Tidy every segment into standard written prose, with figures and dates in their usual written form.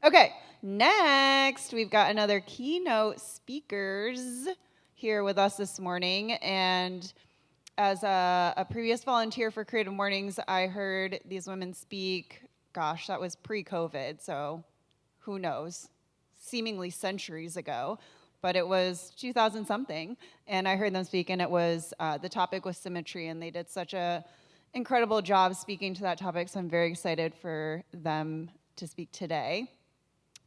Okay, next we've got another keynote speakers here with us this morning. And as a previous volunteer for Creative Mornings, I heard these women speak, gosh, that was pre-COVID, so who knows, seemingly centuries ago. But it was 2000 something, and I heard them speak, and it was, the topic was symmetry, and they did such a incredible job speaking to that topic, so I'm very excited for them to speak today.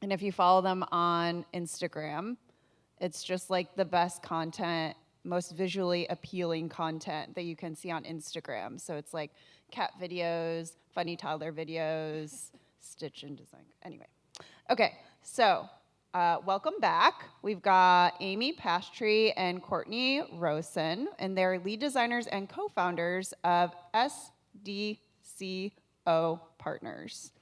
And if you follow them on Instagram, it's just like the best content, most visually appealing content that you can see on Instagram. So it's like cat videos, funny toddler videos, stitch and design. Anyway, okay, so welcome back. We've got Amy Pastry and Courtney Rosen, and they're lead designers and co-founders of SDCO Partners.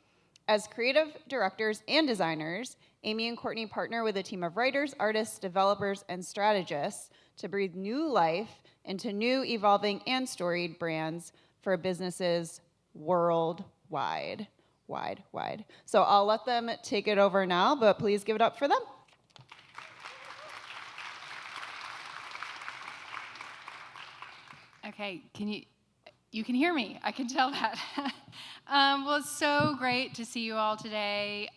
As creative directors and designers, Amy and Courtney partner with a team of writers, artists, developers, and strategists to breathe new life into new, evolving, and storied brands for businesses worldwide. Wide. So I'll let them take it over now, but please give it up for them. Okay, you can hear me. I can tell that. Well, it's so great to see you all today.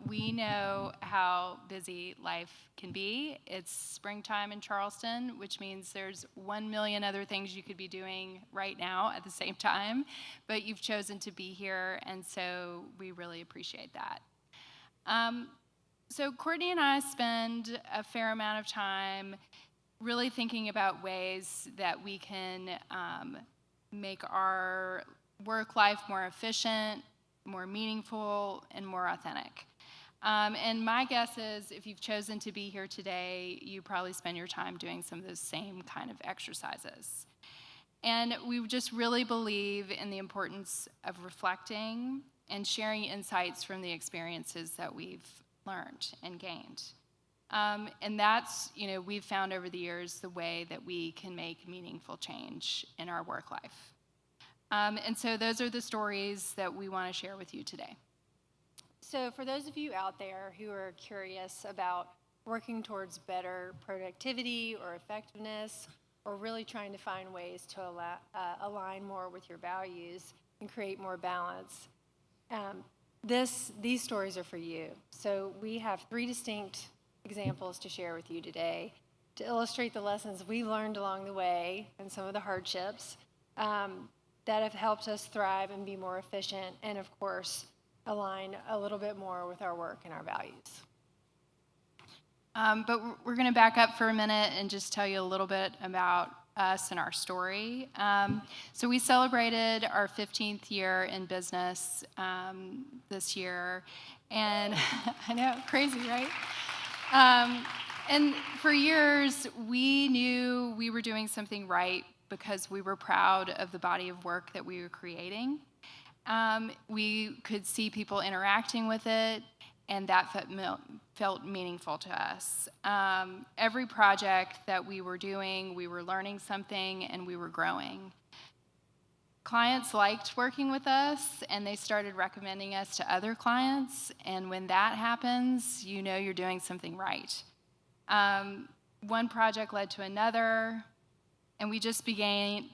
We know how busy life can be. It's springtime in Charleston, which means there's 1 million other things you could be doing right now at the same time, but you've chosen to be here, and so we really appreciate that. So Courtney and I spend a fair amount of time really thinking about ways that we can make our work life more efficient, more meaningful, and more authentic. And my guess is if you've chosen to be here today, you probably spend your time doing some of those same kind of exercises. And we just really believe in the importance of reflecting and sharing insights from the experiences that we've learned and gained. And that's, we've found over the years the way that we can make meaningful change in our work life. And so those are the stories that we want to share with you today. So for those of you out there who are curious about working towards better productivity or effectiveness, or really trying to find ways to align more with your values and create more balance, these stories are for you. So we have 3 distinct examples to share with you today to illustrate the lessons we learned along the way and some of the hardships that have helped us thrive and be more efficient and, of course, align a little bit more with our work and our values. But we're going to back up for a minute and just tell you a little bit about us and our story. So we celebrated our 15th year in business this year. And I know, crazy, right? And for years, we knew we were doing something right because we were proud of the body of work that we were creating. We could see people interacting with it, and that felt meaningful to us. Every project that we were doing, we were learning something, and we were growing. Clients liked working with us, and they started recommending us to other clients, and when that happens, you know you're doing something right. One project led to another, and we just began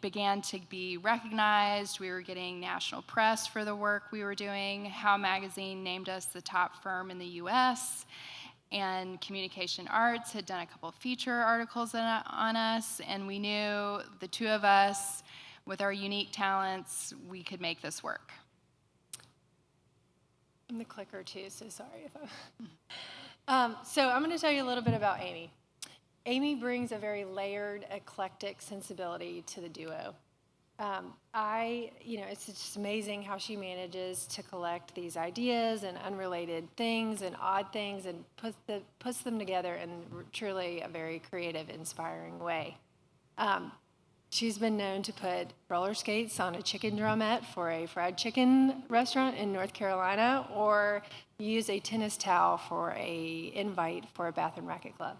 to be recognized. We were getting national press for the work we were doing. How Magazine named us the top firm in the U.S., and Communication Arts had done a couple of feature articles on us, and we knew the two of us, with our unique talents, we could make this work. I'm the clicker too, so sorry if So I'm going to tell you a little bit about Amy. Amy brings a very layered, eclectic sensibility to the duo. It's just amazing how she manages to collect these ideas and unrelated things and odd things and puts them together in truly a very creative, inspiring way. She's been known to put roller skates on a chicken drumette for a fried chicken restaurant in North Carolina, or use a tennis towel for a invite for a Bath and Racquet Club.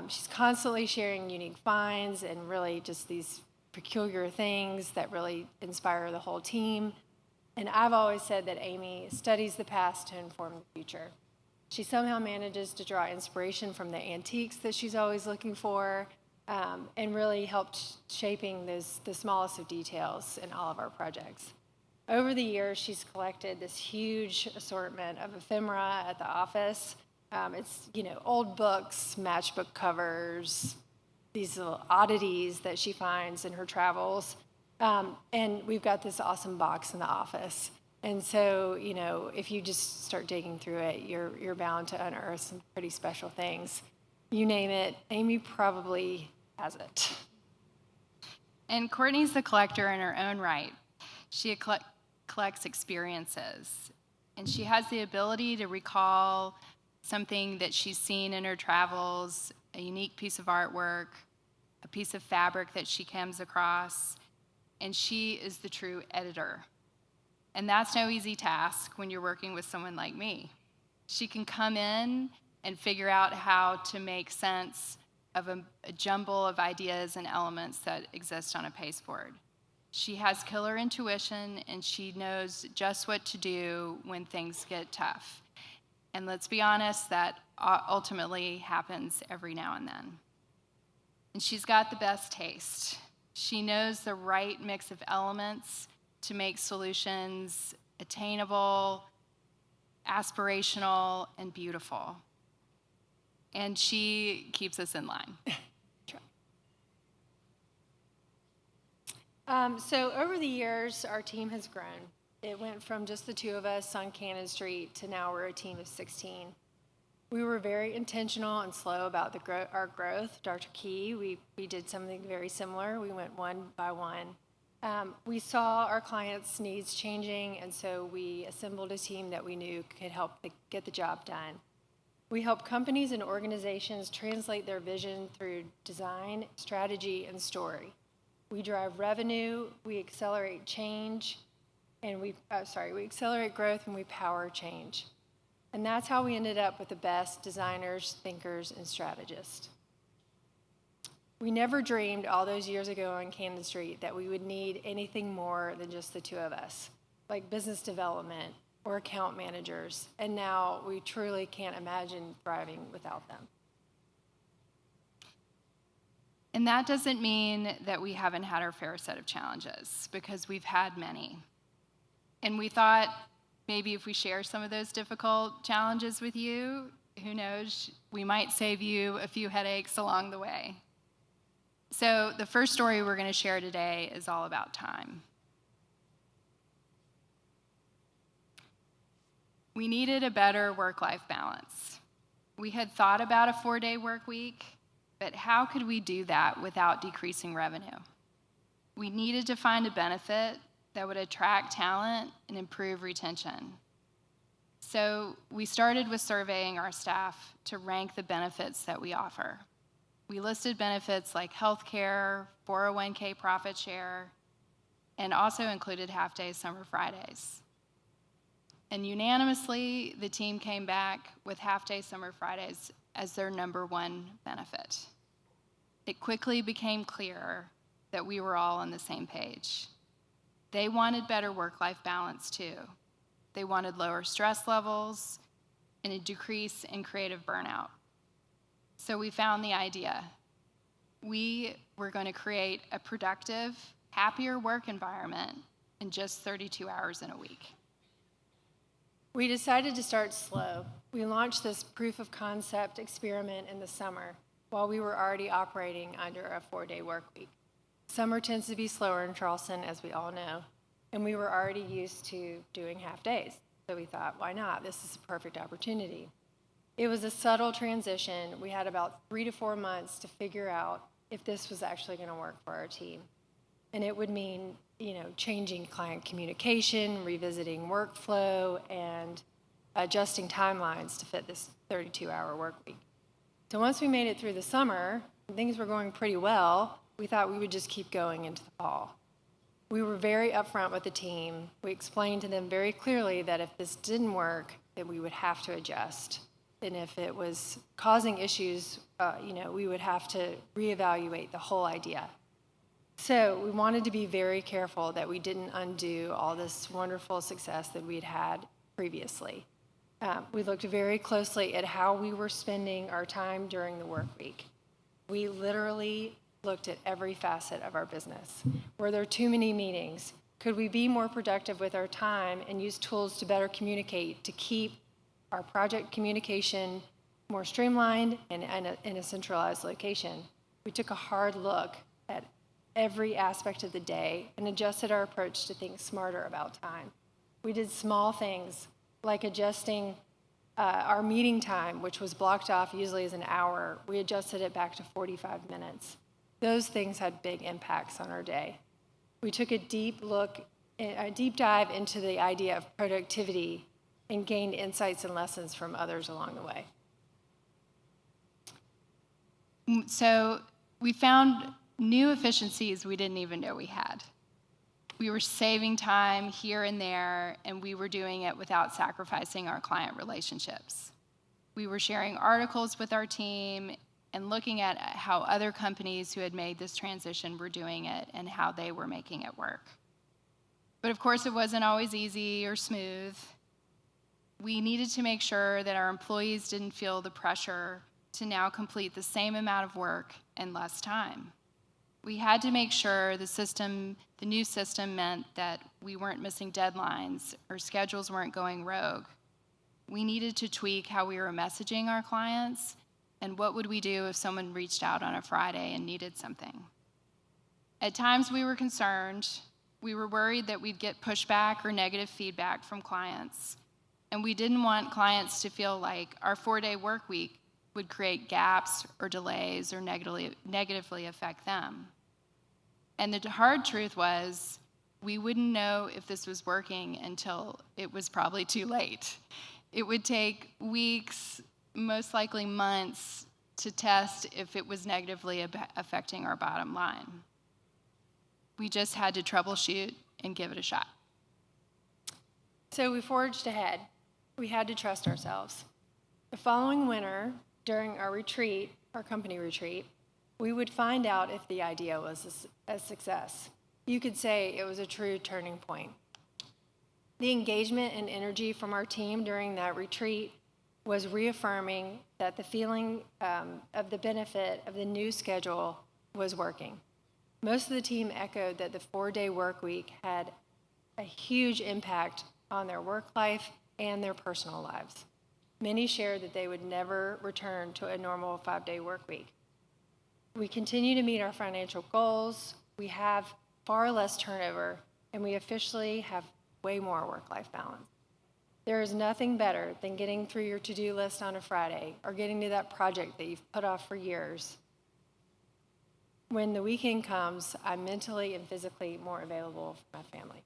She's constantly sharing unique finds and really just these peculiar things that really inspire the whole team. And I've always said that Amy studies the past to inform the future. She somehow manages to draw inspiration from the antiques that she's always looking for, and really helped shaping the smallest of details in all of our projects. Over the years, she's collected this huge assortment of ephemera at the office. It's, old books, matchbook covers, these little oddities that she finds in her travels. And we've got this awesome box in the office. And so, if you just start digging through it, you're bound to unearth some pretty special things. You name it, Amy probably has it. And Courtney's the collector in her own right. She collects experiences, and she has the ability to recall something that she's seen in her travels, a unique piece of artwork, a piece of fabric that she comes across, and she is the true editor. And that's no easy task when you're working with someone like me. She can come in and figure out how to make sense of a jumble of ideas and elements that exist on a pasteboard. She has killer intuition, and she knows just what to do when things get tough. And let's be honest, that ultimately happens every now and then. And she's got the best taste. She knows the right mix of elements to make solutions attainable, aspirational, and beautiful. And she keeps us in line. So over the years, our team has grown. It went from just the two of us on Cannon Street to now we're a team of 16. We were very intentional and slow about our growth. Dr. Key, we did something very similar. We went one by one. We saw our clients' needs changing, and so we assembled a team that we knew could help get the job done. We help companies and organizations translate their vision through design, strategy, and story. We drive revenue, we accelerate change, and we accelerate growth, and we power change. And that's how we ended up with the best designers, thinkers, and strategists. We never dreamed all those years ago on Cannon Street that we would need anything more than just the two of us, like business development or account managers, and now we truly can't imagine thriving without them. And that doesn't mean that we haven't had our fair set of challenges, because we've had many. And we thought maybe if we share some of those difficult challenges with you, who knows, we might save you a few headaches along the way. So the first story we're going to share today is all about time. We needed a better work-life balance. We had thought about a 4-day work week, but how could we do that without decreasing revenue? We needed to find a benefit that would attract talent and improve retention. So we started with surveying our staff to rank the benefits that we offer. We listed benefits like healthcare, 401k profit share, and also included half-day summer Fridays. And unanimously, the team came back with half-day summer Fridays as their number one benefit. It quickly became clear that we were all on the same page. They wanted better work-life balance too. They wanted lower stress levels and a decrease in creative burnout. So we found the idea. We were going to create a productive, happier work environment in just 32 hours in a week. We decided to start slow. We launched this proof of concept experiment in the summer while we were already operating under a 4-day work week. Summer tends to be slower in Charleston, as we all know, and we were already used to doing half days. So we thought, why not? This is a perfect opportunity. It was a subtle transition. We had about 3 to 4 months to figure out if this was actually going to work for our team. And it would mean, changing client communication, revisiting workflow, and adjusting timelines to fit this 32-hour work week. So once we made it through the summer, and things were going pretty well, we thought we would just keep going into the fall. We were very upfront with the team. We explained to them very clearly that if this didn't work, that we would have to adjust. And if it was causing issues, we would have to reevaluate the whole idea. So we wanted to be very careful that we didn't undo all this wonderful success that we'd had previously. We looked very closely at how we were spending our time during the work week. We literally looked at every facet of our business. Were there too many meetings? Could we be more productive with our time and use tools to better communicate, to keep our project communication more streamlined and in a centralized location? We took a hard look at every aspect of the day and adjusted our approach to think smarter about time. We did small things like adjusting our meeting time, which was blocked off usually as an hour. We adjusted it back to 45 minutes. Those things had big impacts on our day. We took a deep dive into the idea of productivity and gained insights and lessons from others along the way. So we found new efficiencies we didn't even know we had. We were saving time here and there, and we were doing it without sacrificing our client relationships. We were sharing articles with our team and looking at how other companies who had made this transition were doing it and how they were making it work. But of course, it wasn't always easy or smooth. We needed to make sure that our employees didn't feel the pressure to now complete the same amount of work in less time. We had to make sure the new system meant that we weren't missing deadlines or schedules weren't going rogue. We needed to tweak how we were messaging our clients and what would we do if someone reached out on a Friday and needed something. At times we were concerned. We were worried that we'd get pushback or negative feedback from clients. And we didn't want clients to feel like our 4-day work week would create gaps or delays or negatively affect them. And the hard truth was, we wouldn't know if this was working until it was probably too late. It would take weeks, most likely months, to test if it was negatively affecting our bottom line. We just had to troubleshoot and give it a shot. So we forged ahead. We had to trust ourselves. The following winter, during our retreat, our company retreat, we would find out if the idea was a success. You could say it was a true turning point. The engagement and energy from our team during that retreat was reaffirming that the feeling of the benefit of the new schedule was working. Most of the team echoed that the 4-day work week had a huge impact on their work life and their personal lives. Many shared that they would never return to a normal 5-day work week. We continue to meet our financial goals, we have far less turnover, and we officially have way more work-life balance. There is nothing better than getting through your to-do list on a Friday or getting to that project that you've put off for years. When the weekend comes, I'm mentally and physically more available for my family.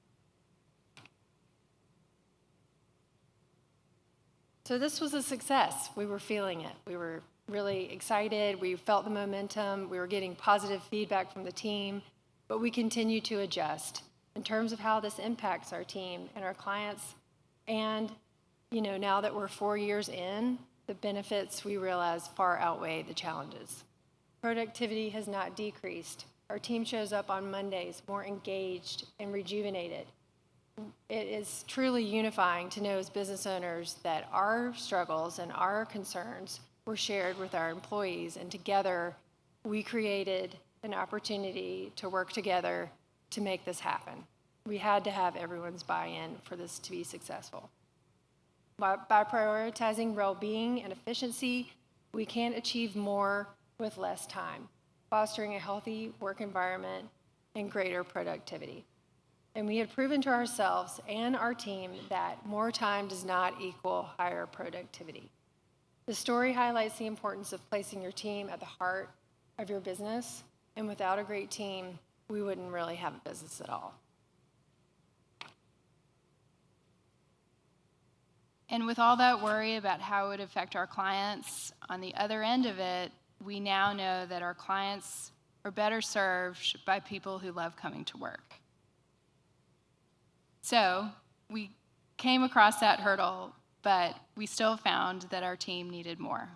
So this was a success. We were feeling it. We were really excited. We felt the momentum. We were getting positive feedback from the team, but we continue to adjust in terms of how this impacts our team and our clients. And, now that we're 4 years in, the benefits we realize far outweigh the challenges. Productivity has not decreased. Our team shows up on Mondays more engaged and rejuvenated. It is truly unifying to know as business owners that our struggles and our concerns were shared with our employees, and together we created an opportunity to work together to make this happen. We had to have everyone's buy-in for this to be successful. By prioritizing well-being and efficiency, we can achieve more with less time, fostering a healthy work environment and greater productivity. And we had proven to ourselves and our team that more time does not equal higher productivity. The story highlights the importance of placing your team at the heart of your business, and without a great team, we wouldn't really have a business at all. And with all that worry about how it would affect our clients, on the other end of it, we now know that our clients are better served by people who love coming to work. So we came across that hurdle, but we still found that our team needed more.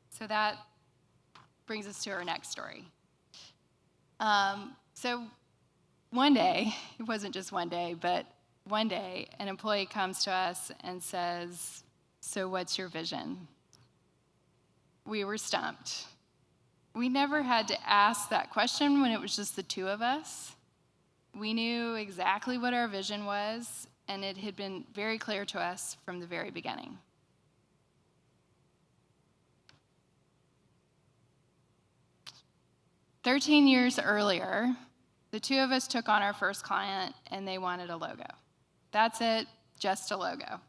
So that brings us to our next story. So one day, it wasn't just one day, but one day, an employee comes to us and says, "So what's your vision?" We were stumped. We never had to ask that question when it was just the two of us. We knew exactly what our vision was, and it had been very clear to us from the very beginning. "13 years earlier, the two of us took on our first client, and they wanted a logo. That's it, just a logo.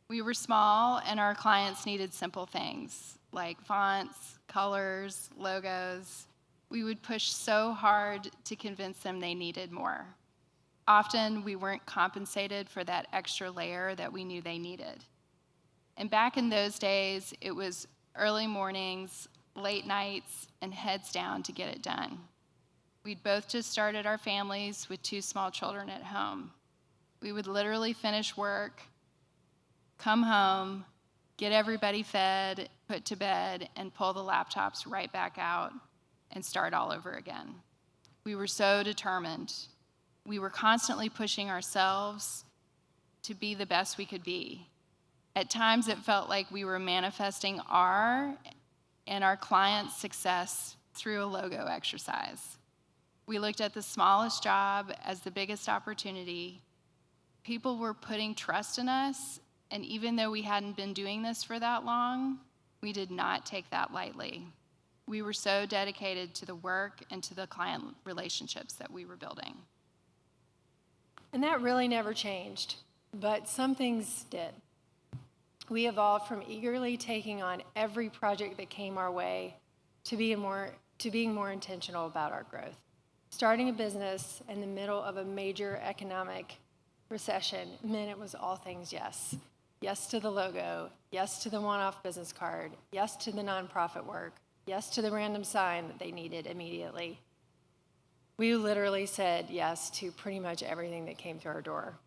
We were small, and our clients needed simple things like fonts, colors, logos. We would push so hard to convince them they needed more. Often, we weren't compensated for that extra layer that we knew they needed. And back in those days, it was early mornings, late nights, and heads down to get it done. We'd both just started our families with 2 small children at home. We would literally finish work, come home, get everybody fed, put to bed, and pull the laptops right back out and start all over again. We were so determined. We were constantly pushing ourselves to be the best we could be. At times, it felt like we were manifesting our and our clients' success through a logo exercise. We looked at the smallest job as the biggest opportunity. People were putting trust in us, and even though we hadn't been doing this for that long, we did not take that lightly. We were so dedicated to the work and to the client relationships that we were building. And that really never changed, but some things did. We evolved from eagerly taking on every project that came our way to being more intentional about our growth. Starting a business in the middle of a major economic recession meant it was all things yes. Yes to the logo, yes to the one-off business card, yes to the nonprofit work, yes to the random sign that they needed immediately. We literally said yes to pretty much everything that came through our door.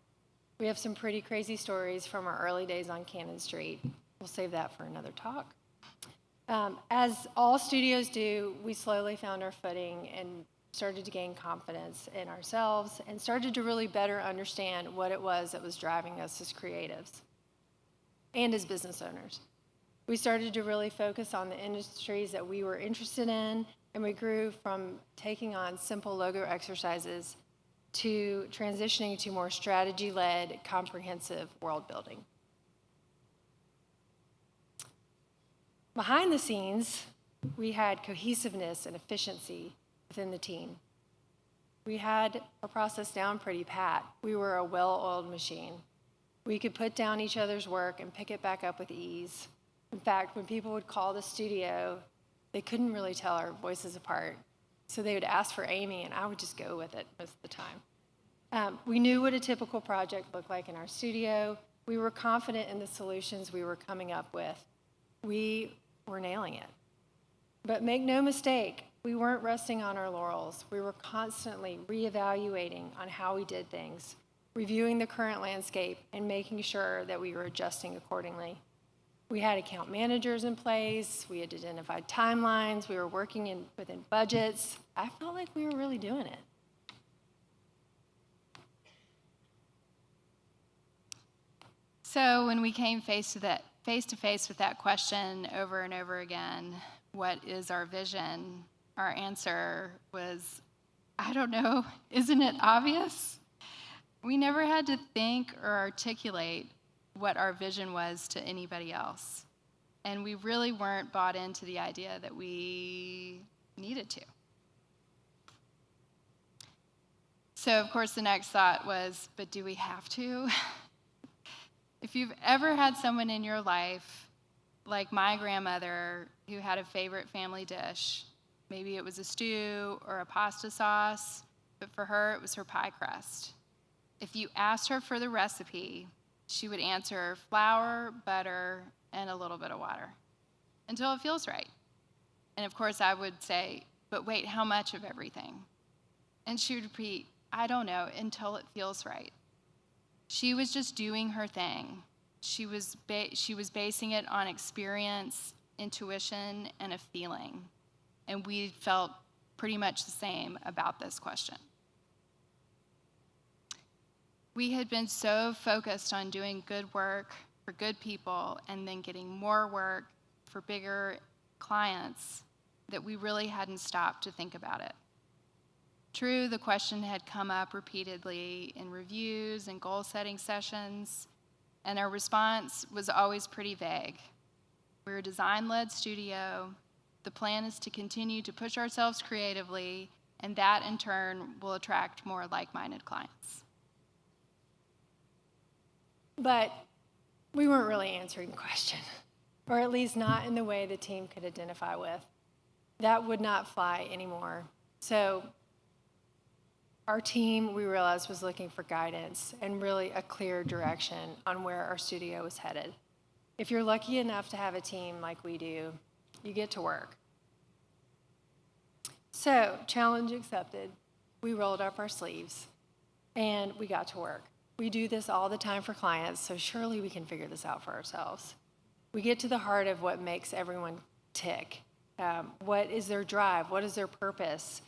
We have some pretty crazy stories from our early days on Cannon Street. We'll save that for another talk. As all studios do, we slowly found our footing and started to gain confidence in ourselves and started to really better understand what it was that was driving us as creatives and as business owners. We started to really focus on the industries that we were interested in, and we grew from taking on simple logo exercises to transitioning to more strategy-led, comprehensive world building. Behind the scenes, we had cohesiveness and efficiency within the team. We had our process down pretty pat. We were a well-oiled machine. We could put down each other's work and pick it back up with ease. In fact, when people would call the studio, they couldn't really tell our voices apart. So they would ask for Amy, and I would just go with it most of the time. We knew what a typical project looked like in our studio. We were confident in the solutions we were coming up with. We were nailing it. But make no mistake, we weren't resting on our laurels. We were constantly reevaluating on how we did things, reviewing the current landscape, and making sure that we were adjusting accordingly. We had account managers in place. We had identified timelines. We were working within budgets. I felt like we were really doing it. So when we came face to face with that question over and over again, what is our vision? Our answer was, I don't know, isn't it obvious? We never had to think or articulate what our vision was to anybody else. And we really weren't bought into the idea that we needed to. So, of course, the next thought was, but do we have to? If you've ever had someone in your life, like my grandmother, who had a favorite family dish, maybe it was a stew or a pasta sauce, but for her, it was her pie crust. If you asked her for the recipe, she would answer flour, butter, and a little bit of water until it feels right. And of course, I would say, but wait, how much of everything? And she would repeat, I don't know, until it feels right. She was just doing her thing. She was basing it on experience, intuition, and a feeling. And we felt pretty much the same about this question. We had been so focused on doing good work for good people and then getting more work for bigger clients that we really hadn't stopped to think about it. True, the question had come up repeatedly in reviews and goal-setting sessions, and our response was always pretty vague. We're a design-led studio. The plan is to continue to push ourselves creatively, and that in turn will attract more like-minded clients. But we weren't really answering the question, or at least not in the way the team could identify with. That would not fly anymore. So our team, we realized, was looking for guidance and really a clear direction on where our studio was headed. If you're lucky enough to have a team like we do, you get to work. So, challenge accepted. We rolled up our sleeves and we got to work. We do this all the time for clients, so surely we can figure this out for ourselves. We get to the heart of what makes everyone tick. What is their drive? What is their purpose?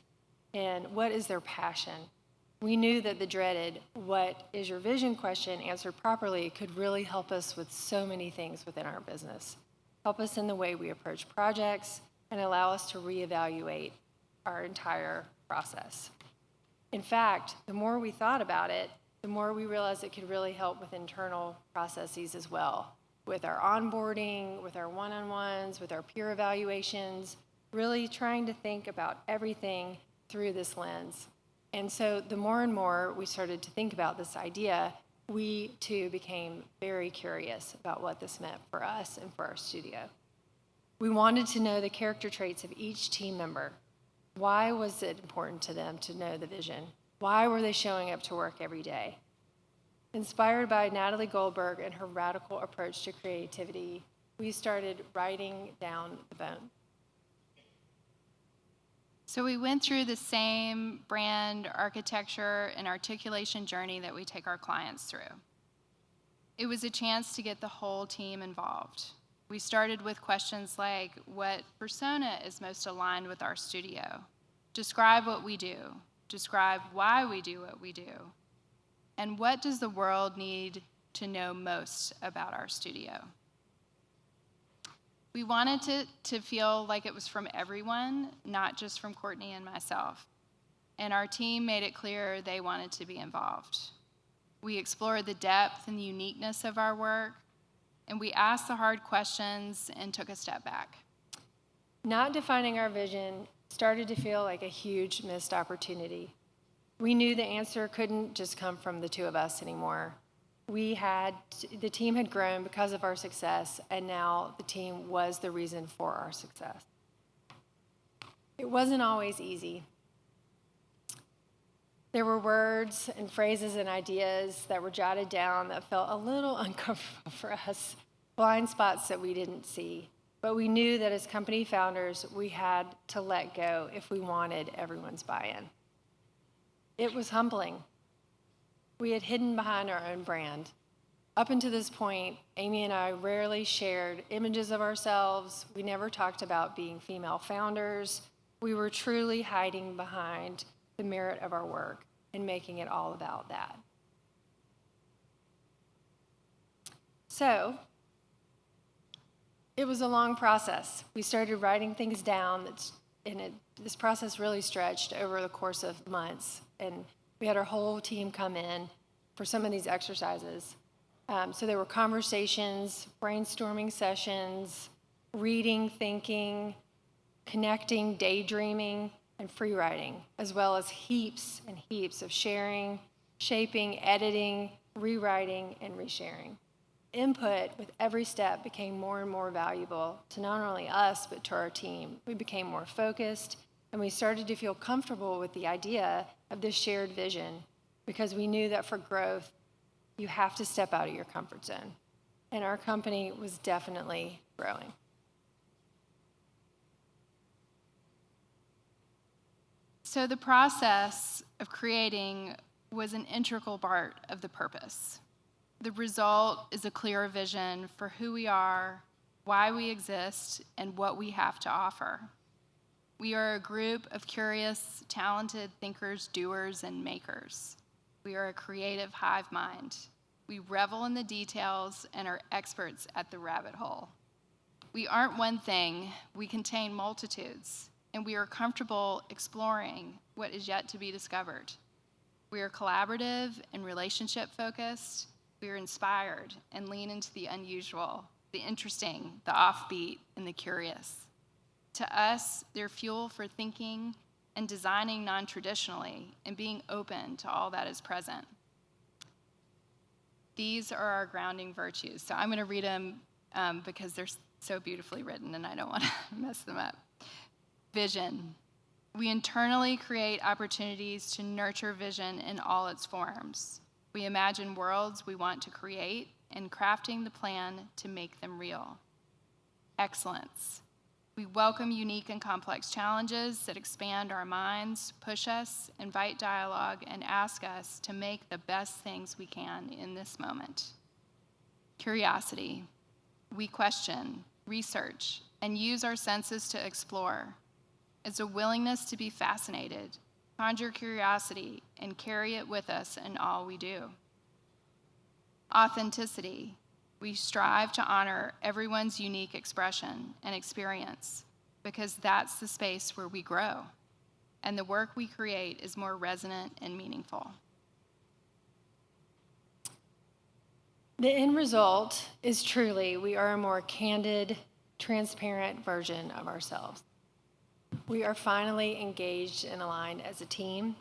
And what is their passion? We knew that the dreaded "what is your vision" question answered properly could really help us with so many things within our business. Help us in the way we approach projects and allow us to reevaluate our entire process. In fact, the more we thought about it, the more we realized it could really help with internal processes as well, with our onboarding, with our one-on-ones, with our peer evaluations, really trying to think about everything through this lens. And so the more and more we started to think about this idea, we too became very curious about what this meant for us and for our studio. We wanted to know the character traits of each team member. Why was it important to them to know the vision? Why were they showing up to work every day? Inspired by Natalie Goldberg and her radical approach to creativity, we started writing down the bone. So we went through the same brand architecture and articulation journey that we take our clients through. It was a chance to get the whole team involved. We started with questions like, what persona is most aligned with our studio? Describe what we do. Describe why we do what we do. And what does the world need to know most about our studio? We wanted it to feel like it was from everyone, not just from Courtney and myself. And our team made it clear they wanted to be involved. We explored the depth and the uniqueness of our work, and we asked the hard questions and took a step back. Not defining our vision started to feel like a huge missed opportunity. We knew the answer couldn't just come from the two of us anymore. The team had grown because of our success, and now the team was the reason for our success. It wasn't always easy. There were words and phrases and ideas that were jotted down that felt a little uncomfortable for us, blind spots that we didn't see. But we knew that as company founders, we had to let go if we wanted everyone's buy-in. It was humbling. We had hidden behind our own brand. Up until this point, Amy and I rarely shared images of ourselves. We never talked about being female founders. We were truly hiding behind the merit of our work and making it all about that. So, it was a long process. We started writing things down, this process really stretched over the course of months, and we had our whole team come in for some of these exercises. So there were conversations, brainstorming sessions, reading, thinking, connecting, daydreaming, and free writing, as well as heaps and heaps of sharing, shaping, editing, rewriting, and resharing. Input with every step became more and more valuable to not only us, but to our team. We became more focused, and we started to feel comfortable with the idea of this shared vision, because we knew that for growth, you have to step out of your comfort zone. And our company was definitely growing. So the process of creating was an integral part of the purpose. The result is a clearer vision for who we are, why we exist, and what we have to offer. We are a group of curious, talented thinkers, doers, and makers. We are a creative hive mind. We revel in the details and are experts at the rabbit hole. We aren't one thing, we contain multitudes, and we are comfortable exploring what is yet to be discovered. We are collaborative and relationship-focused. We are inspired and lean into the unusual, the interesting, the offbeat, and the curious. To us, they're fuel for thinking and designing non-traditionally and being open to all that is present. These are our grounding virtues. So I'm going to read them because they're so beautifully written and I don't want to mess them up. Vision. We internally create opportunities to nurture vision in all its forms. We imagine worlds we want to create and crafting the plan to make them real. Excellence. We welcome unique and complex challenges that expand our minds, push us, invite dialogue, and ask us to make the best things we can in this moment. Curiosity. We question, research, and use our senses to explore. It's a willingness to be fascinated, conjure curiosity, and carry it with us in all we do. Authenticity. We strive to honor everyone's unique expression and experience because that's the space where we grow, and the work we create is more resonant and meaningful. The end result is truly we are a more candid, transparent version of ourselves. We are finally engaged and aligned as a team.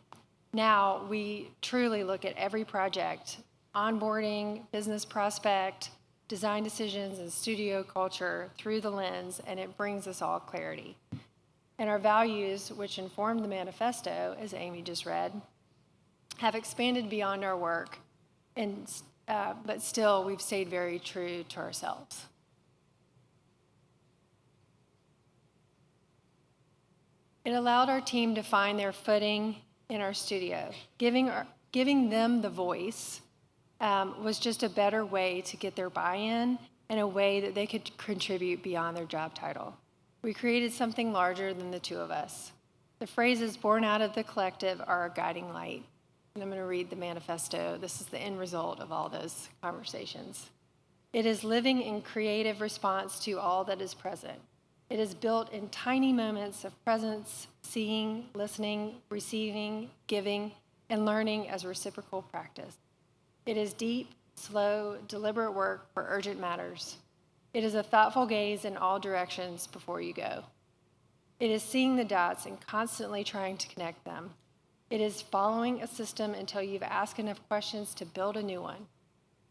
Now we truly look at every project, onboarding, business prospect, design decisions, and studio culture through the lens, and it brings us all clarity. And our values, which inform the manifesto, as Amy just read, have expanded beyond our work, but still we've stayed very true to ourselves. It allowed our team to find their footing in our studio. Giving them the voice was just a better way to get their buy-in and a way that they could contribute beyond their job title. We created something larger than the two of us. The phrases born out of the collective are our guiding light. And I'm going to read the manifesto. This is the end result of all those conversations. It is living in creative response to all that is present. It is built in tiny moments of presence, seeing, listening, receiving, giving, and learning as reciprocal practice. It is deep, slow, deliberate work for urgent matters. It is a thoughtful gaze in all directions before you go. It is seeing the dots and constantly trying to connect them. It is following a system until you've asked enough questions to build a new one.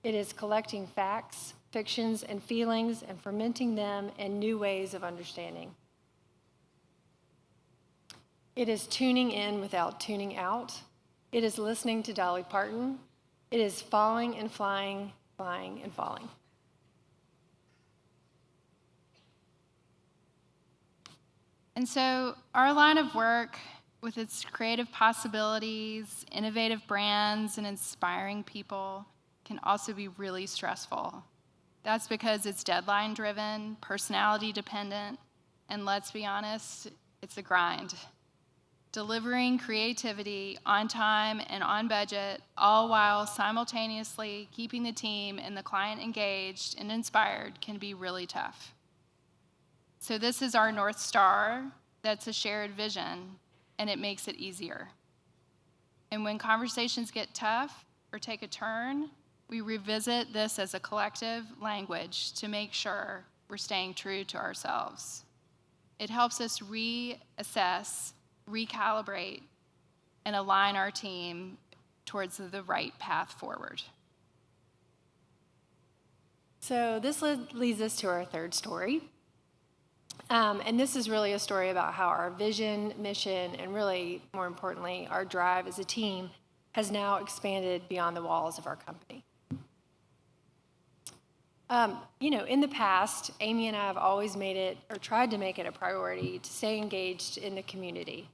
It is collecting facts, fictions, and feelings and fermenting them in new ways of understanding. It is tuning in without tuning out. It is listening to Dolly Parton. It is falling and flying, flying and falling. And so our line of work, with its creative possibilities, innovative brands, and inspiring people, can also be really stressful. That's because it's deadline-driven, personality-dependent, and let's be honest, it's a grind. Delivering creativity on time and on budget, all while simultaneously keeping the team and the client engaged and inspired, can be really tough. So this is our North Star. That's a shared vision, and it makes it easier. And when conversations get tough or take a turn, we revisit this as a collective language to make sure we're staying true to ourselves. It helps us reassess, recalibrate, and align our team towards the right path forward. So this leads us to our third story. And this is really a story about how our vision, mission, and really, more importantly, our drive as a team has now expanded beyond the walls of our company. In the past, Amy and I have always made it, or tried to make it, a priority to stay engaged in the community.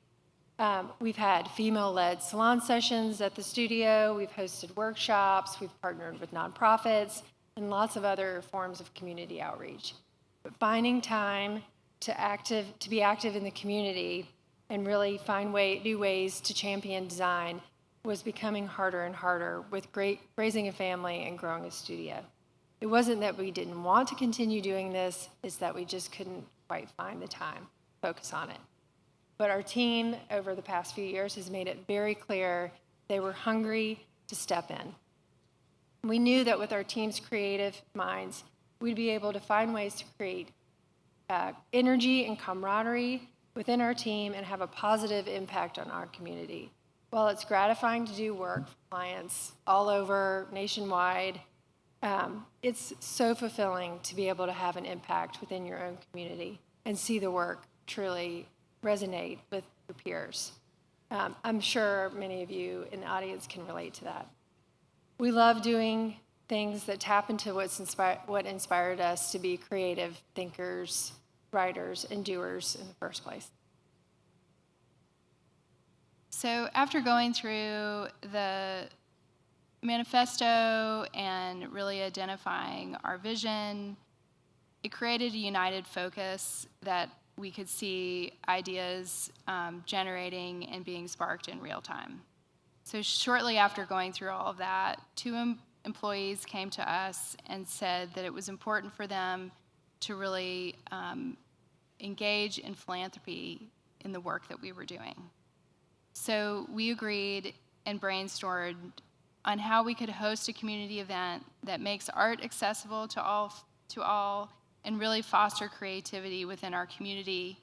We've had female-led salon sessions at the studio, we've hosted workshops, we've partnered with nonprofits, and lots of other forms of community outreach. But finding time to be active in the community and really find new ways to champion design was becoming harder and harder with raising a family and growing a studio. It wasn't that we didn't want to continue doing this, it's that we just couldn't quite find the time to focus on it. But our team over the past few years has made it very clear they were hungry to step in. We knew that with our team's creative minds, we'd be able to find ways to create energy and camaraderie within our team and have a positive impact on our community. While it's gratifying to do work for clients all over nationwide, it's so fulfilling to be able to have an impact within your own community and see the work truly resonate with your peers. I'm sure many of you in the audience can relate to that. We love doing things that tap into what inspired us to be creative thinkers, writers, and doers in the first place. So after going through the manifesto and really identifying our vision, it created a united focus that we could see ideas generating and being sparked in real time. So shortly after going through all of that, two employees came to us and said that it was important for them to really engage in philanthropy in the work that we were doing. So we agreed and brainstormed on how we could host a community event that makes art accessible to all and really foster creativity within our community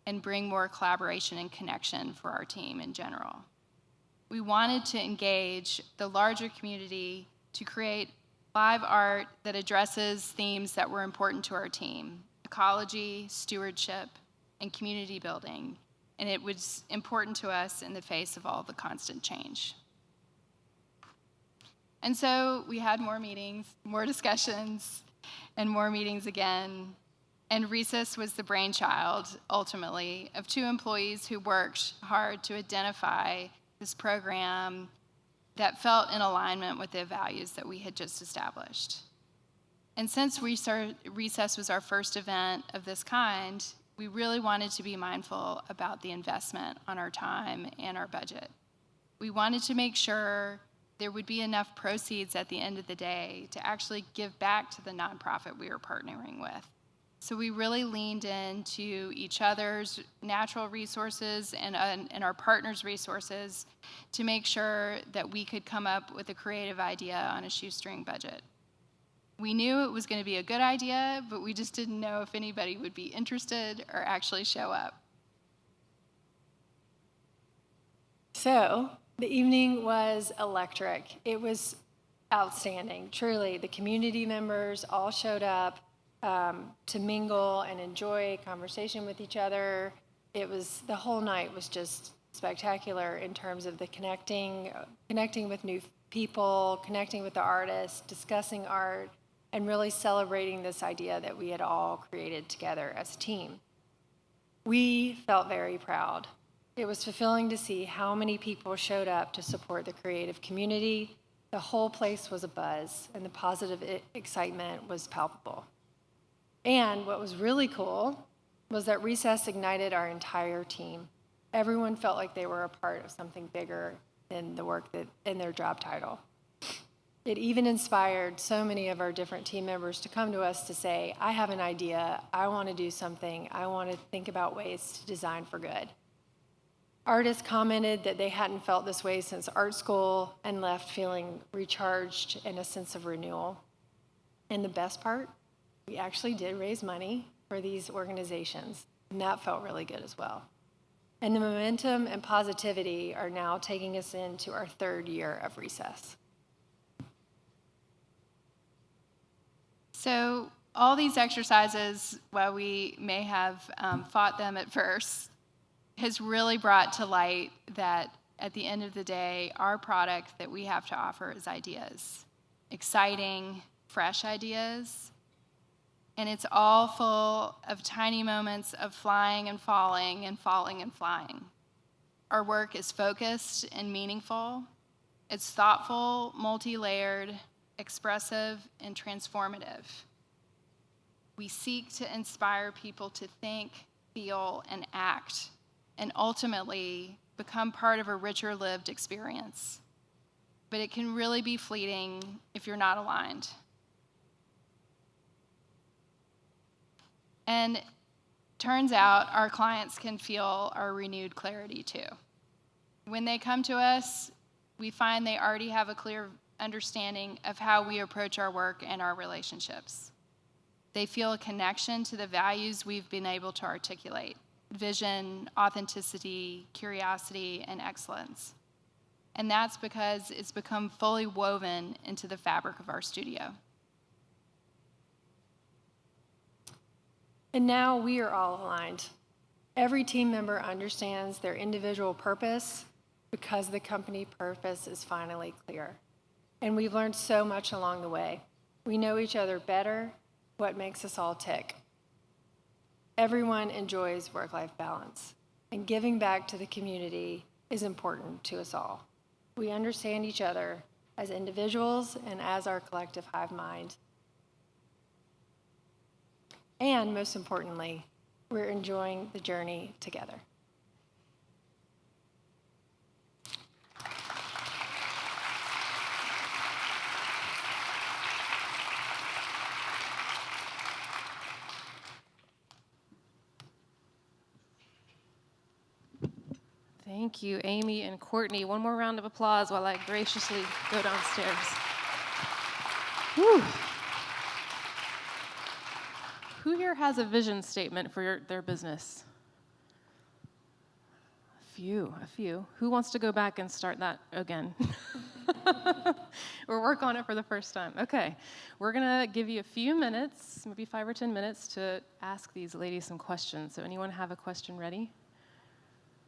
and bring more collaboration and connection for our team in general. We wanted to engage the larger community to create live art that addresses themes that were important to our team: ecology, stewardship, and community building. And it was important to us in the face of all the constant change. And so we had more meetings, more discussions, and more meetings again. And Recess was the brainchild, ultimately, of two employees who worked hard to identify this program that felt in alignment with the values that we had just established. And since Recess was our first event of this kind, we really wanted to be mindful about the investment on our time and our budget. We wanted to make sure there would be enough proceeds at the end of the day to actually give back to the nonprofit we were partnering with. So we really leaned into each other's natural resources and our partners' resources to make sure that we could come up with a creative idea on a shoestring budget. We knew it was going to be a good idea, but we just didn't know if anybody would be interested or actually show up. So the evening was electric. It was outstanding, truly. The community members all showed up to mingle and enjoy conversation with each other. The whole night was just spectacular in terms of the connecting with new people, connecting with the artists, discussing art, and really celebrating this idea that we had all created together as a team. We felt very proud. It was fulfilling to see how many people showed up to support the creative community. The whole place was abuzz, and the positive excitement was palpable. And what was really cool was that Recess ignited our entire team. Everyone felt like they were a part of something bigger than the work in their job title. It even inspired so many of our different team members to come to us to say, I have an idea, I want to do something, I want to think about ways to design for good. Artists commented that they hadn't felt this way since art school and left feeling recharged and a sense of renewal. And the best part, we actually did raise money for these organizations, and that felt really good as well. And the momentum and positivity are now taking us into our third year of Recess. So all these exercises, while we may have fought them at first, has really brought to light that at the end of the day, our product that we have to offer is ideas. Exciting, fresh ideas. And it's all full of tiny moments of flying and falling and falling and flying. Our work is focused and meaningful. It's thoughtful, multi-layered, expressive, and transformative. We seek to inspire people to think, feel, and act, and ultimately become part of a richer lived experience. But it can really be fleeting if you're not aligned. And turns out our clients can feel our renewed clarity too. When they come to us, we find they already have a clear understanding of how we approach our work and our relationships. They feel a connection to the values we've been able to articulate: vision, authenticity, curiosity, and excellence. And that's because it's become fully woven into the fabric of our studio. And now we are all aligned. Every team member understands their individual purpose because the company purpose is finally clear. And we've learned so much along the way. We know each other better, what makes us all tick. Everyone enjoys work-life balance, and giving back to the community is important to us all. We understand each other as individuals and as our collective hive mind. And most importantly, we're enjoying the journey together. Thank you, Amy and Courtney. One more round of applause while I graciously go downstairs. Whew. Who here has a vision statement for their business? A few. Who wants to go back and start that again? Or work on it for the first time? Okay. We're going to give you a few minutes, maybe 5 or 10 minutes, to ask these ladies some questions. So anyone have a question ready?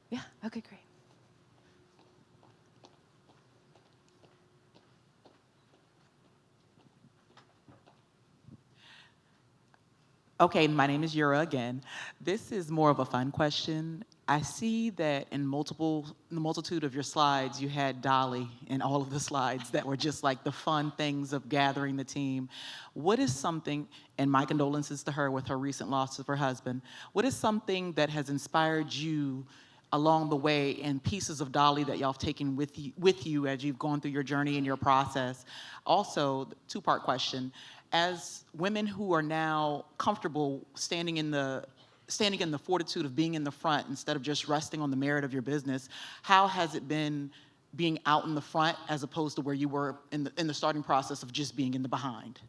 Yeah, okay, great. Okay, my name is Yura again. This is more of a fun question. I see that in the multitude of your slides, you had Dolly in all of the slides that were just like the fun things of gathering the team. What is something, and my condolences to her with her recent loss of her husband, what is something that has inspired you along the way, and pieces of Dolly that y'all have taken with you as you've gone through your journey and your process? Also, two-part question. As women who are now comfortable standing in the fortitude of being in the front instead of just resting on the merit of your business, how has it been being out in the front as opposed to where you were in the starting process of just being in the behind?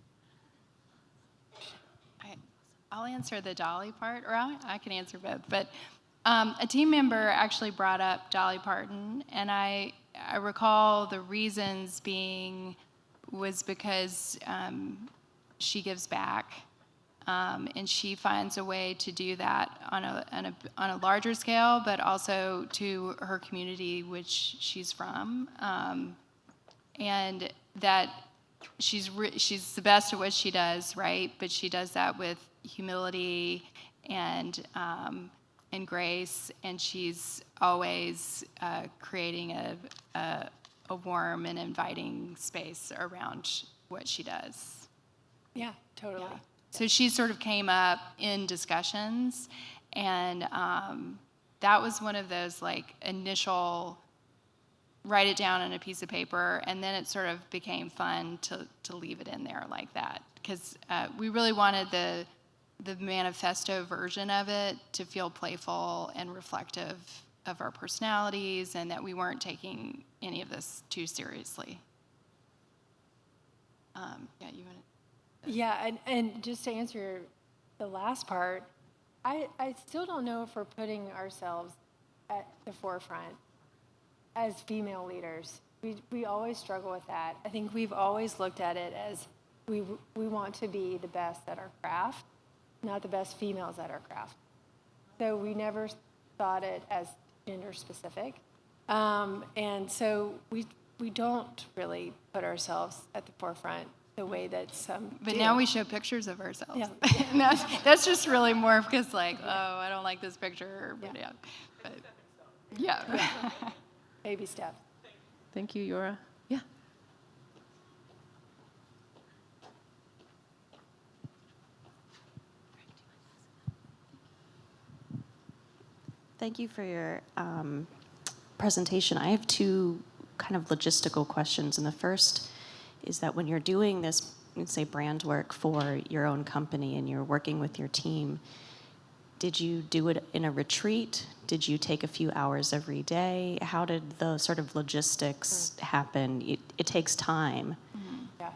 I'll answer the Dolly part, or I can answer both. But a team member actually brought up Dolly Parton, and I recall the reasons being was because she gives back, and she finds a way to do that on a larger scale, but also to her community, which she's from, and that she's the best at what she does, right? But she does that with humility and grace, and she's always creating a warm and inviting space around what she does. Yeah, totally. Yeah. So she sort of came up in discussions, and that was one of those like initial write it down on a piece of paper, and then it sort of became fun to leave it in there like that, because we really wanted the manifesto version of it to feel playful and reflective of our personalities, and that we weren't taking any of this too seriously. Yeah, you want to? Yeah, and just to answer the last part, I still don't know if we're putting ourselves at the forefront as female leaders. We always struggle with that. I think we've always looked at it as we want to be the best at our craft, not the best females at our craft. So we never thought it as gender specific. And so we don't really put ourselves at the forefront the way that some But do. now we show pictures of ourselves. Yeah. And that's just really more because like, oh, I don't like this picture. But yeah. But, yeah. Baby steps. Thank you, Yura. Yeah. Thank you for your presentation. I have two kind of logistical questions. And the first is that when you're doing this, let's say, brand work for your own company and you're working with your team, did you do it in a retreat? Did you take a few hours every day? How did the sort of logistics happen? It takes time. Yeah.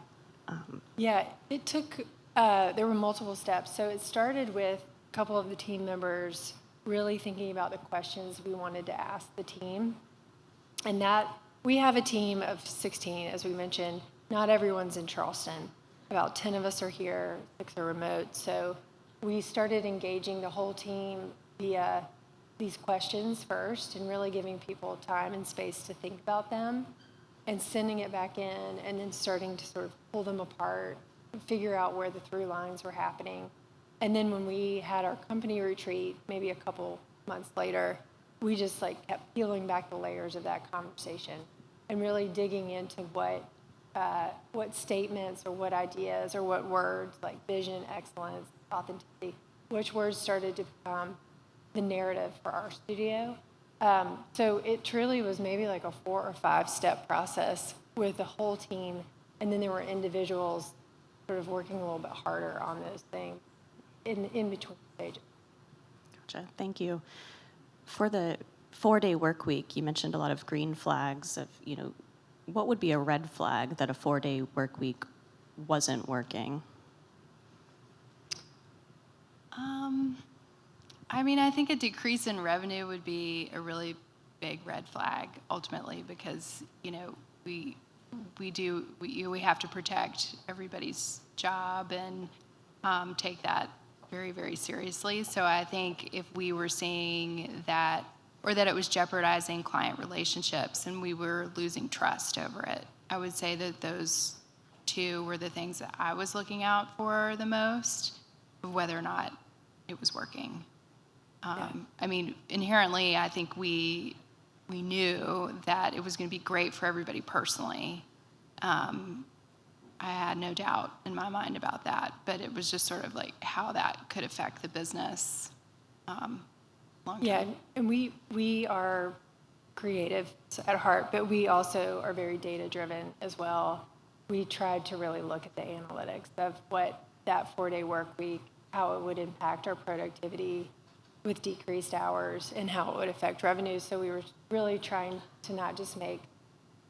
Yeah, it took, there were multiple steps. So it started with a couple of the team members really thinking about the questions we wanted to ask the team. And that, we have a team of 16, as we mentioned. Not everyone's in Charleston. About 10 of us are here, 6 are remote. So we started engaging the whole team via these questions first and really giving people time and space to think about them and sending it back in and then starting to sort of pull them apart and figure out where the through lines were happening. And then when we had our company retreat, maybe a couple months later, we just like kept peeling back the layers of that conversation and really digging into what statements or what ideas or what words like vision, excellence, authenticity, which words started to become the narrative for our studio. So it truly was maybe like a 4 or 5 step process with the whole team. And then there were individuals sort of working a little bit harder on those things in between stages. Gotcha. Thank you. For the 4-day work week, you mentioned a lot of green flags of, what would be a red flag that a 4-day work week wasn't working? I mean, I think a decrease in revenue would be a really big red flag ultimately because, we have to protect everybody's job and take that very, very seriously. So I think if we were seeing that or that it was jeopardizing client relationships and we were losing trust over it, I would say that those two were the things that I was looking out for the most, whether or not it was working. I mean, inherently, I think we knew that it was going to be great for everybody personally. I had no doubt in my mind about that, but it was just sort of like how that could affect the business long term. Yeah, and we are creative at heart, but we also are very data driven as well. We tried to really look at the analytics of what that 4-day work week, how it would impact our productivity with decreased hours and how it would affect revenue. So we were really trying to not just make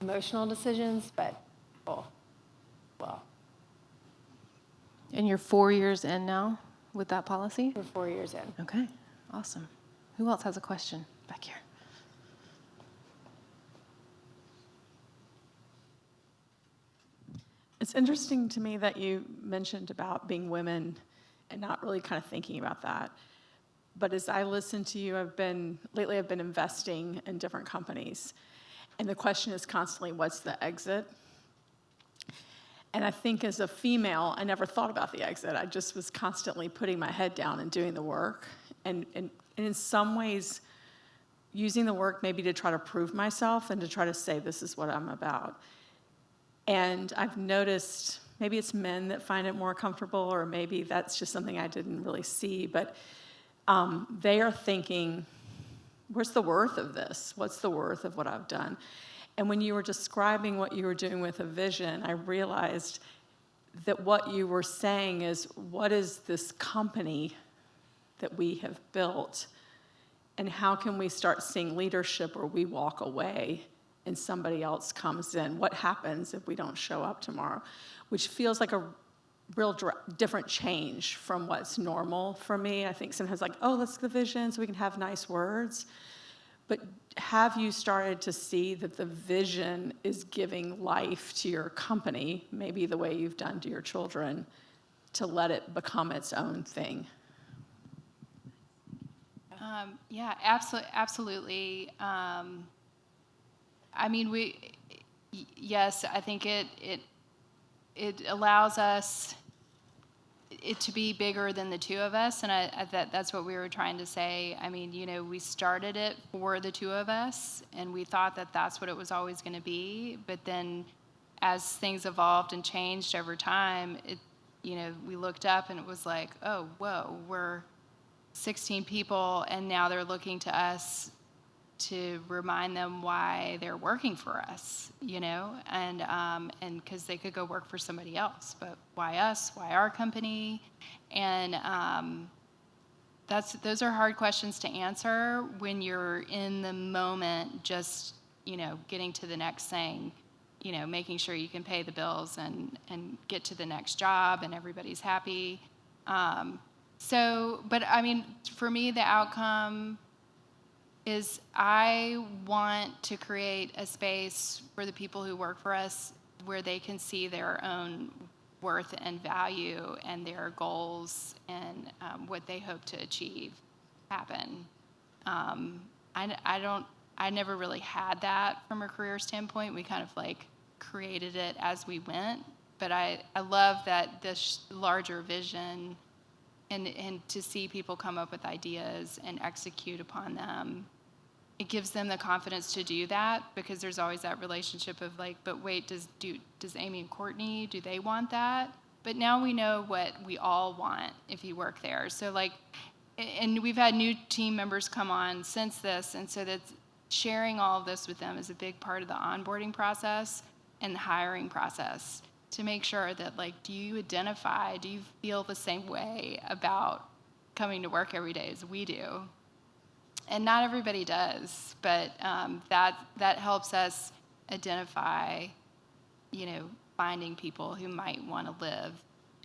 emotional decisions, but well. And you're 4 years in now with that policy? We're 4 years in. Okay, awesome. Who else has a question back here? It's interesting to me that you mentioned about being women and not really kind of thinking about that. But as I listen to you, lately I've been investing in different companies. And the question is constantly, what's the exit? And I think as a female, I never thought about the exit. I just was constantly putting my head down and doing the work. And in some ways, using the work maybe to try to prove myself and to try to say, this is what I'm about. And I've noticed, maybe it's men that find it more comfortable, or maybe that's just something I didn't really see, but they are thinking, where's the worth of this? What's the worth of what I've done? And when you were describing what you were doing with a vision, I realized that what you were saying is, what is this company that we have built? And how can we start seeing leadership where we walk away and somebody else comes in? What happens if we don't show up tomorrow? Which feels like a real different change from what's normal for me. I think sometimes like, oh, let's get the vision so we can have nice words. But have you started to see that the vision is giving life to your company, maybe the way you've done to your children, to let it become its own thing? Yeah, absolutely. I mean, yes, I think it allows us it to be bigger than the two of us, and that's what we were trying to say. I mean, we started it for the two of us, and we thought that that's what it was always going to be. But then, as things evolved and changed over time, we looked up and it was like, oh, whoa, we're 16 people, and now they're looking to us to remind them why they're working for us, and because they could go work for somebody else, but why us? Why our company? And those are hard questions to answer when you're in the moment, just getting to the next thing, making sure you can pay the bills and get to the next job and everybody's happy. But I mean, for me, the outcome is I want to create a space for the people who work for us where they can see their own worth and value and their goals and what they hope to achieve happen. I never really had that from a career standpoint. We kind of created it as we went. But I love that this larger vision and to see people come up with ideas and execute upon them. It gives them the confidence to do that, because there's always that relationship of but wait, does Amy and Courtney, do they want that? But now we know what we all want if you work there. So and we've had new team members come on since this, and so that's sharing all of this with them is a big part of the onboarding process and the hiring process, to make sure that do you feel the same way about coming to work every day as we do? And not everybody does, but that helps us identify, finding people who might want to live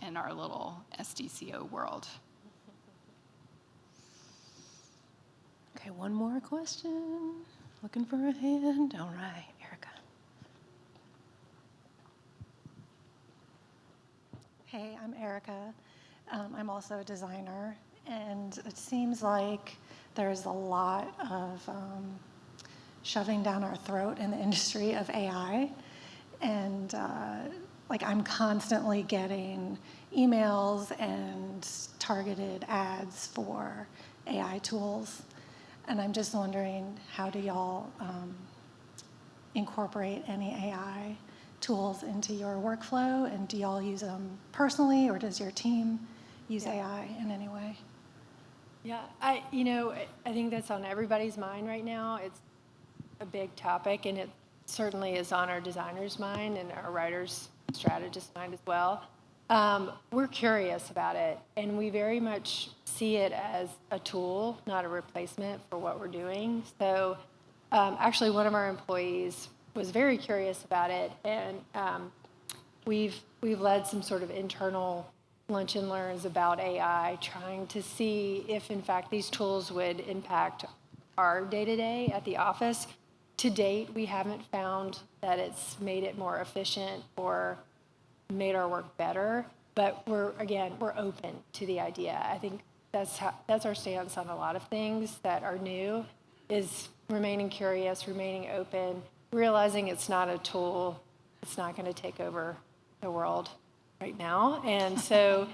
in our little SDCO world. Okay, one more question. Looking for a hand. All right, Erica. Hey, I'm Erica. I'm also a designer, and it seems like there's a lot of shoving down our throat in the industry of AI. And I'm constantly getting emails and targeted ads for AI tools. And I'm just wondering, how do y'all incorporate any AI tools into your workflow? And do y'all use them personally, or does your team use AI in any way? Yeah, I think that's on everybody's mind right now. It's a big topic, and it certainly is on our designers' mind and our writers' strategists' mind as well. We're curious about it, and we very much see it as a tool, not a replacement for what we're doing. So actually, one of our employees was very curious about it, and we've led some sort of internal lunch and learns about AI, trying to see if, in fact, these tools would impact our day-to-day at the office. To date, we haven't found that it's made it more efficient or made our work better, but we're open to the idea. I think that's our stance on a lot of things that are new, is remaining curious, remaining open, realizing it's not a tool, it's not going to take over the world right now. And so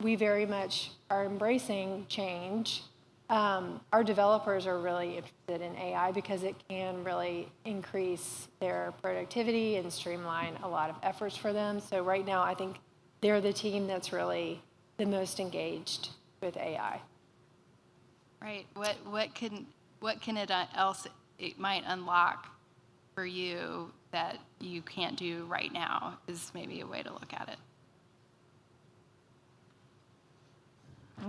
we very much are embracing change. Our developers are really interested in AI because it can really increase their productivity and streamline a lot of efforts for them. So right now, I think they're the team that's really the most engaged with AI. Right. What can it might unlock for you that you can't do right now is maybe a way to look at it.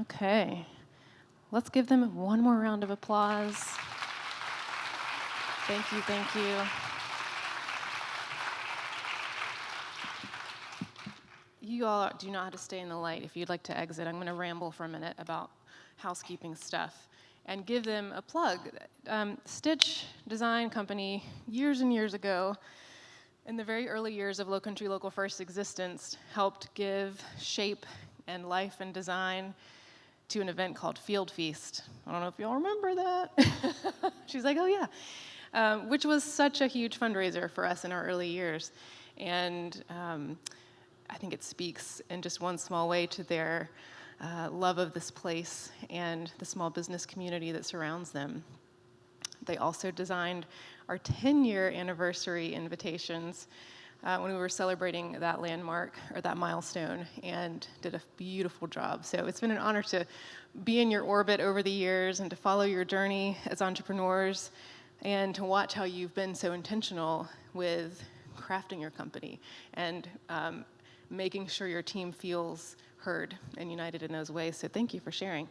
Okay. Let's give them one more round of applause. Thank you, thank you. You all do not have to stay in the light. If you'd like to exit, I'm going to ramble for a minute about housekeeping stuff and give them a plug. Stitch Design Company, years and years ago, in the very early years of Low Country Local First's existence, helped give shape and life and design to an event called Field Feast. I don't know if y'all remember that. She's like, oh yeah. Which was such a huge fundraiser for us in our early years. And I think it speaks in just one small way to their love of this place and the small business community that surrounds them. They also designed our 10-year anniversary invitations when we were celebrating that landmark or that milestone, and did a beautiful job. So it's been an honor to be in your orbit over the years and to follow your journey as entrepreneurs and to watch how you've been so intentional with crafting your company and making sure your team feels heard and united in those ways. So thank you for sharing.